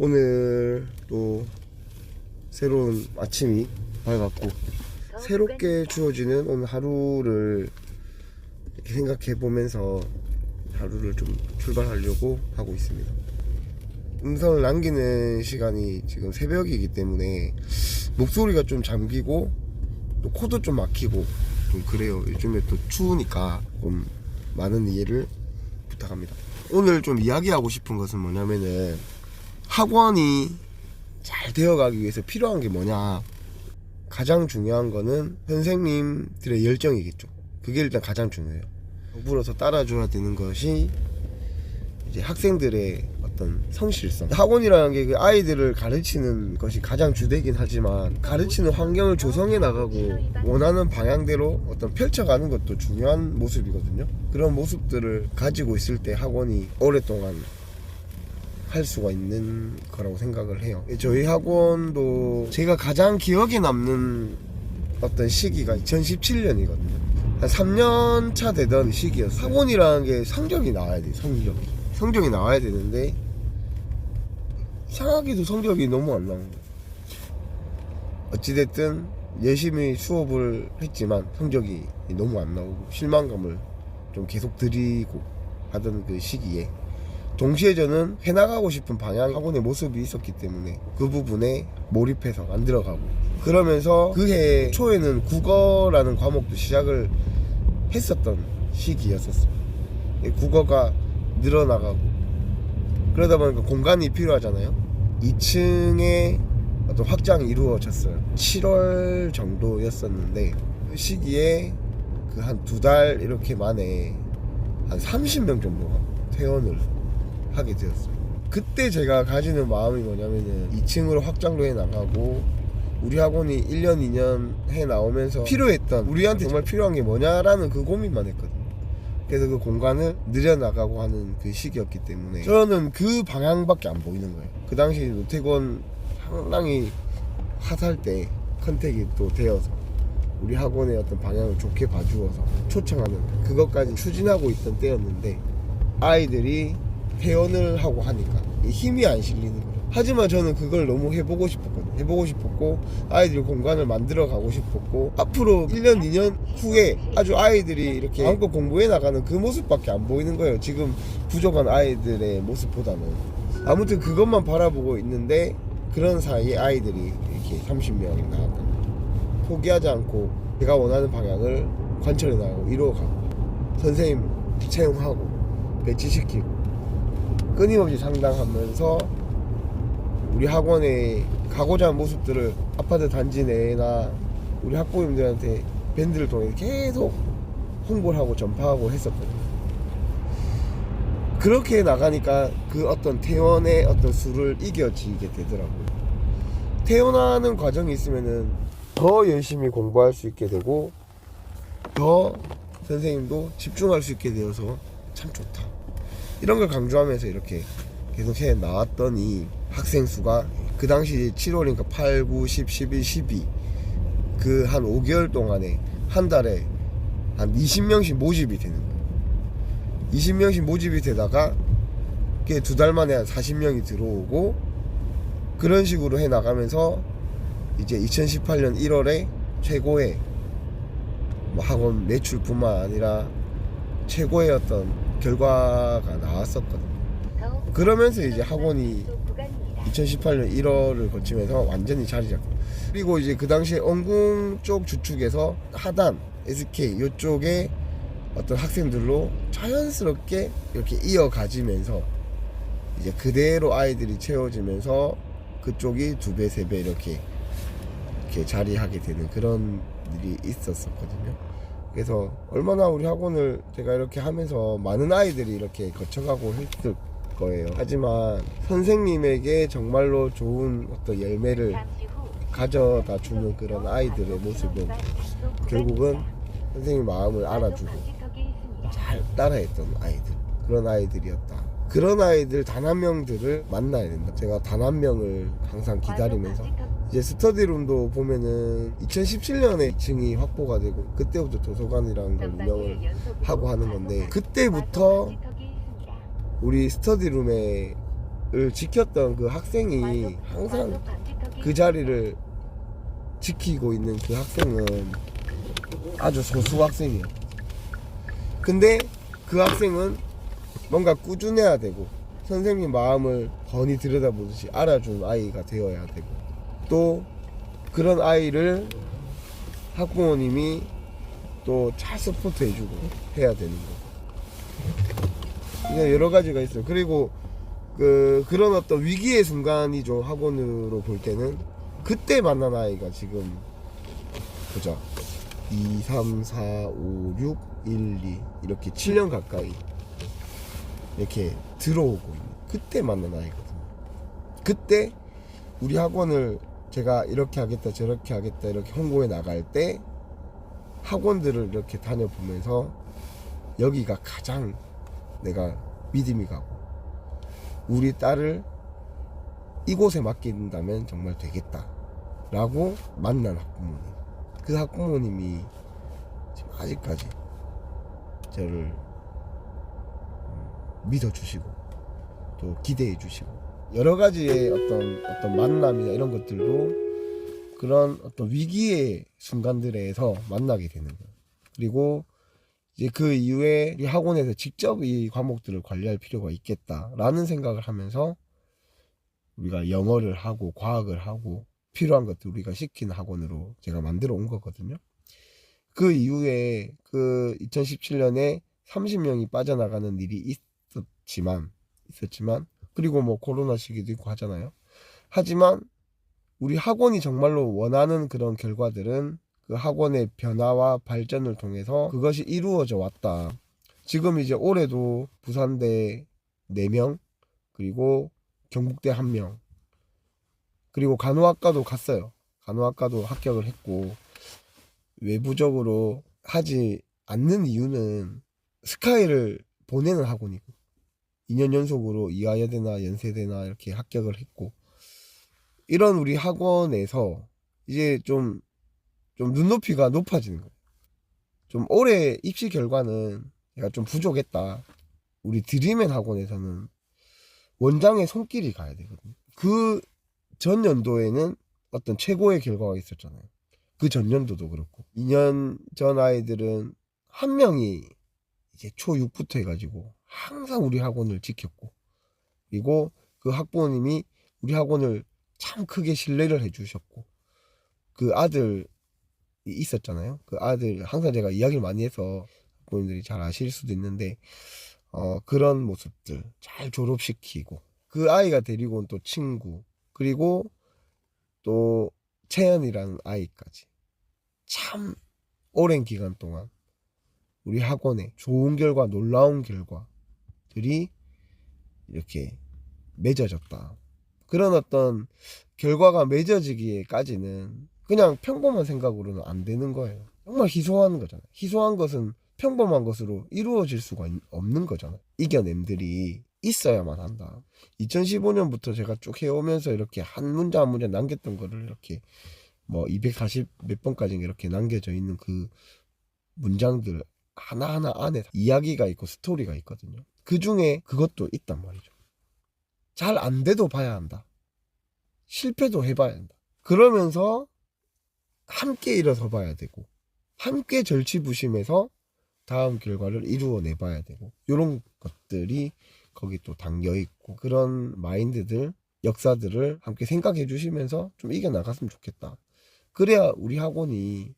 오늘 또 새로운 아침이 밝았고 새롭게 주어지는 오늘 하루를 이렇게 생각해 보면서 하루를 좀 출발하려고 하고 있습니다. 음성을 남기는 시간이 지금 새벽이기 때문에 목소리가 좀 잠기고 또 코도 좀 막히고 좀 그래요. 요즘에 또 추우니까 좀 많은 이해를 부탁합니다. 오늘 좀 이야기하고 싶은 것은 뭐냐면은 학원이 잘 되어가기 위해서 필요한 게 뭐냐. 가장 중요한 거는 선생님들의 열정이겠죠. 그게 일단 가장 중요해요. 더불어서 따라줘야 되는 것이 이제 학생들의 어떤 성실성. 학원이라는 게 그 아이들을 가르치는 것이 가장 주되긴 하지만 가르치는 환경을 조성해 나가고 원하는 방향대로 어떤 펼쳐가는 것도 중요한 모습이거든요. 그런 모습들을 가지고 있을 때 학원이 오랫동안 할 수가 있는 거라고 생각을 해요. 저희 학원도 제가 가장 기억에 남는 어떤 시기가 2017년이거든요. 한 3년 차 되던 시기였어요. 학원이라는 게 성적이 나와야 돼요. 성적이 나와야 되는데 이상하게도 성적이 너무 안 나오는 거예요. 어찌됐든 열심히 수업을 했지만 성적이 너무 안 나오고 실망감을 좀 계속 드리고 하던 그 시기에 동시에 저는 해나가고 싶은 방향 학원의 모습이 있었기 때문에 그 부분에 몰입해서 만들어가고 그러면서 그해 초에는 국어라는 과목도 시작을 했었던 시기였었어요. 국어가 늘어나가고 그러다 보니까 공간이 필요하잖아요. 2층에 어떤 확장이 이루어졌어요. 7월 정도였었는데 그 시기에 그 한 2달 이렇게 만에 한 30명 정도가 퇴원을 하게 되었어요. 그때 제가 가지는 마음이 뭐냐면은 2층으로 확장도 해 나가고 우리 학원이 1년 2년 해 나오면서 필요했던 우리한테 정말 필요한 게 뭐냐라는 그 고민만 했거든요. 그래서 그 공간을 늘려나가고 하는 그 시기였기 때문에 저는 그 방향밖에 안 보이는 거예요. 그 당시 노태권 상당히 화살 때 컨택이 또 되어서 우리 학원의 어떤 방향을 좋게 봐주어서 초청하는 그것까지 추진하고 있던 때였는데 아이들이 퇴원을 하고 하니까 힘이 안 실리는 거예요. 하지만 저는 그걸 너무 해보고 싶었거든요. 해보고 싶었고 아이들 공간을 만들어 가고 싶었고 앞으로 1년 2년 후에 아주 아이들이 이렇게 마음껏 공부해 나가는 그 모습밖에 안 보이는 거예요. 지금 부족한 아이들의 모습보다는. 아무튼 그것만 바라보고 있는데 그런 사이에 아이들이 이렇게 30명이 나왔거든요. 포기하지 않고 제가 원하는 방향을 관철해 나가고 이루어가고 선생님 채용하고 배치시키고 끊임없이 상담하면서 우리 학원에 가고자 하는 모습들을 아파트 단지 내나 우리 학부모님들한테 밴드를 통해 계속 홍보를 하고 전파하고 했었거든요. 그렇게 나가니까 그 어떤 퇴원의 어떤 수를 이겨지게 되더라고요. 퇴원하는 과정이 있으면은 더 열심히 공부할 수 있게 되고 더 선생님도 집중할 수 있게 되어서 참 좋다. 이런 걸 강조하면서 이렇게 계속 해 나왔더니 학생 수가 그 당시 7월이니까 8, 9, 10, 11, 12 그 한 5개월 동안에 한 달에 한 20명씩 모집이 되는 거예요. 20명씩 모집이 되다가 그게 2달 만에 한 40명이 들어오고 그런 식으로 해 나가면서 이제 2018년 1월에 최고의 뭐 학원 매출뿐만 아니라 최고의 어떤 결과가 나왔었거든요. 그러면서 이제 학원이 2018년 1월을 거치면서 완전히 자리 잡고 그리고 이제 그 당시에 언궁 쪽 주축에서 하단 SK 이쪽에 어떤 학생들로 자연스럽게 이렇게 이어가지면서 이제 그대로 아이들이 채워지면서 그쪽이 2배, 3배 이렇게 자리하게 되는 그런 일이 있었었거든요. 그래서 얼마나 우리 학원을 제가 이렇게 하면서 많은 아이들이 이렇게 거쳐가고 했을 거예요. 하지만 선생님에게 정말로 좋은 어떤 열매를 가져다 주는 그런 아이들의 모습은 결국은 선생님 마음을 알아주고 잘 따라했던 아이들, 그런 아이들이었다. 그런 아이들 단 한 명들을 만나야 된다. 제가 단 한 명을 항상 기다리면서 이제 스터디룸도 보면은 2017년에 2층이 확보가 되고 그때부터 도서관이라는 걸 운영을 하고 하는 건데 그때부터 우리 스터디룸에 지켰던 그 학생이 항상 그 자리를 지키고 있는 그 학생은 아주 소수 학생이에요. 근데 그 학생은 뭔가 꾸준해야 되고 선생님 마음을 훤히 들여다보듯이 알아주는 아이가 되어야 되고, 또 그런 아이를 학부모님이 또 잘 서포트 해주고 해야 되는 거. 그냥 여러 가지가 있어요. 그리고 그런 어떤 위기의 순간이죠. 학원으로 볼 때는 그때 만난 아이가 지금 보자 2, 3, 4, 5, 6, 1, 2 이렇게 7년 가까이 이렇게 들어오고 있는 그때 만난 아이거든요. 그때 우리 학원을 제가 이렇게 하겠다 저렇게 하겠다 이렇게 홍보해 나갈 때 학원들을 이렇게 다녀보면서 여기가 가장 내가 믿음이 가고 우리 딸을 이곳에 맡긴다면 정말 되겠다 라고 만난 학부모님, 그 학부모님이 지금 아직까지 저를 믿어주시고 또 기대해주시고, 여러 가지의 어떤 만남이나 이런 것들도 그런 어떤 위기의 순간들에서 만나게 되는 거예요. 그리고 이제 그 이후에 이 학원에서 직접 이 과목들을 관리할 필요가 있겠다라는 생각을 하면서 우리가 영어를 하고 과학을 하고 필요한 것들 우리가 시키는 학원으로 제가 만들어 온 거거든요. 그 이후에 그 2017년에 30명이 빠져나가는 일이 있었지만 그리고 뭐 코로나 시기도 있고 하잖아요. 하지만 우리 학원이 정말로 원하는 그런 결과들은 그 학원의 변화와 발전을 통해서 그것이 이루어져 왔다. 지금 이제 올해도 부산대 4명, 그리고 경북대 1명, 그리고 간호학과도 갔어요. 간호학과도 합격을 했고, 외부적으로 하지 않는 이유는 스카이를 보내는 학원이고 2년 연속으로 이화여대나 연세대나 이렇게 합격을 했고, 이런 우리 학원에서 이제 좀 눈높이가 높아지는 거예요. 좀 올해 입시 결과는 내가 좀 부족했다. 우리 드림앤 학원에서는 원장의 손길이 가야 되거든요. 그 전년도에는 어떤 최고의 결과가 있었잖아요. 그 전년도도 그렇고 2년 전 아이들은 한 명이 이제 초6부터 해가지고 항상 우리 학원을 지켰고, 그리고 그 학부모님이 우리 학원을 참 크게 신뢰를 해주셨고, 그 아들이 있었잖아요. 그 아들 항상 제가 이야기를 많이 해서 학부모님들이 잘 아실 수도 있는데 그런 모습들 잘 졸업시키고, 그 아이가 데리고 온 또 친구, 그리고 또 채연이라는 아이까지 참 오랜 기간 동안 우리 학원에 좋은 결과, 놀라운 결과들이 이렇게 맺어졌다. 그런 어떤 결과가 맺어지기까지는 그냥 평범한 생각으로는 안 되는 거예요. 정말 희소한 거잖아요. 희소한 것은 평범한 것으로 이루어질 수가 없는 거잖아요. 이겨냄들이 있어야만 한다. 2015년부터 제가 쭉 해오면서 이렇게 한 문자 한 문자 남겼던 거를 이렇게 뭐 240 몇 번까지 이렇게 남겨져 있는 그 문장들 하나하나 안에 이야기가 있고 스토리가 있거든요. 그 중에 그것도 있단 말이죠. 잘 안 돼도 봐야 한다. 실패도 해봐야 한다. 그러면서 함께 일어서 봐야 되고, 함께 절치부심해서 다음 결과를 이루어내 봐야 되고, 이런 것들이 거기 또 담겨 있고, 그런 마인드들, 역사들을 함께 생각해 주시면서 좀 이겨나갔으면 좋겠다. 그래야 우리 학원이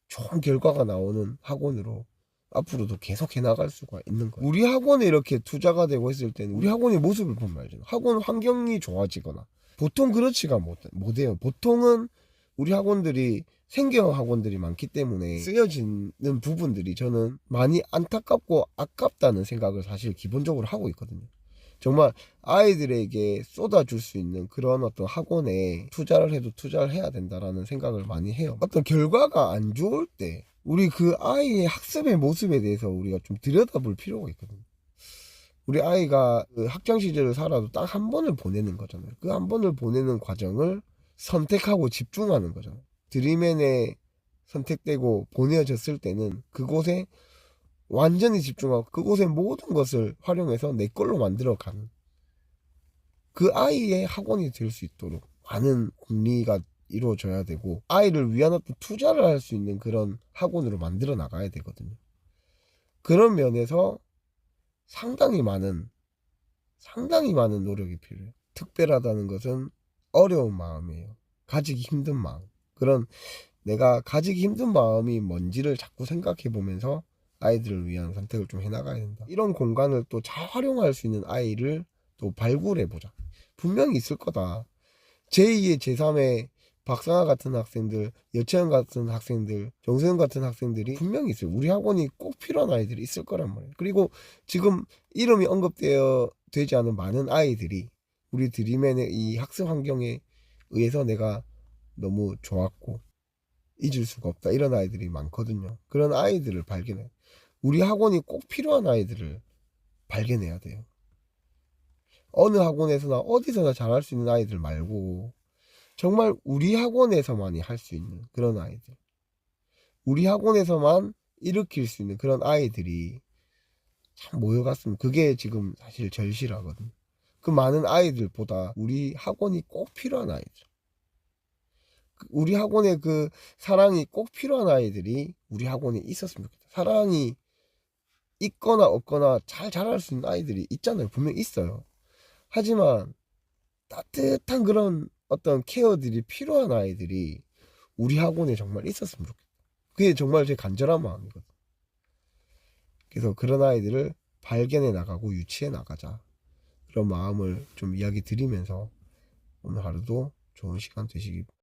좋은 결과가 나오는 학원으로 앞으로도 계속 해나갈 수가 있는 거예요. 우리 학원에 이렇게 투자가 되고 있을 때는 우리 학원의 모습을 보면 알죠. 학원 환경이 좋아지거나, 보통 그렇지가 못해요. 보통은 우리 학원들이 생계형 학원들이 많기 때문에 쓰여지는 부분들이 저는 많이 안타깝고 아깝다는 생각을 사실 기본적으로 하고 있거든요. 정말 아이들에게 쏟아줄 수 있는 그런 어떤 학원에 투자를 해도 투자를 해야 된다라는 생각을 많이 해요. 어떤 결과가 안 좋을 때 우리 그 아이의 학습의 모습에 대해서 우리가 좀 들여다볼 필요가 있거든요. 우리 아이가 그 학창 시절을 살아도 딱 한 번을 보내는 거잖아요. 그 한 번을 보내는 과정을 선택하고 집중하는 거잖아요. 드림앤에 선택되고 보내졌을 때는 그곳에 완전히 집중하고 그곳의 모든 것을 활용해서 내 걸로 만들어가는 그 아이의 학원이 될 수 있도록 많은 궁리가 이루어져야 되고 아이를 위한 어떤 투자를 할 수 있는 그런 학원으로 만들어 나가야 되거든요. 그런 면에서 상당히 많은 노력이 필요해요. 특별하다는 것은 어려운 마음이에요. 가지기 힘든 마음. 그런 내가 가지기 힘든 마음이 뭔지를 자꾸 생각해 보면서 아이들을 위한 선택을 좀 해나가야 된다. 이런 공간을 또 잘 활용할 수 있는 아이를 또 발굴해 보자. 분명히 있을 거다. 제2의 제3의 박상아 같은 학생들, 여채연 같은 학생들, 정세현 같은 학생들이 분명히 있어요. 우리 학원이 꼭 필요한 아이들이 있을 거란 말이에요. 그리고 지금 이름이 언급되어 되지 않은 많은 아이들이 우리 드림앤의 이 학습 환경에 의해서 내가 너무 좋았고 잊을 수가 없다. 이런 아이들이 많거든요. 그런 아이들을 발견해. 우리 학원이 꼭 필요한 아이들을 발견해야 돼요. 어느 학원에서나 어디서나 잘할 수 있는 아이들 말고 정말 우리 학원에서만이 할 수 있는 그런 아이들, 우리 학원에서만 일으킬 수 있는 그런 아이들이 참 모여갔으면 그게 지금 사실 절실하거든요. 그 많은 아이들보다 우리 학원이 꼭 필요한 아이들, 우리 학원에 그 사랑이 꼭 필요한 아이들이 우리 학원에 있었으면 좋겠다. 사랑이 있거나 없거나 잘 자랄 수 있는 아이들이 있잖아요. 분명 있어요. 하지만 따뜻한 그런 어떤 케어들이 필요한 아이들이 우리 학원에 정말 있었으면 좋겠다. 그게 정말 제 간절한 마음이거든. 그래서 그런 아이들을 발견해 나가고 유치해 나가자. 그런 마음을 좀 이야기 드리면서 오늘 하루도 좋은 시간 되시기 바랍니다.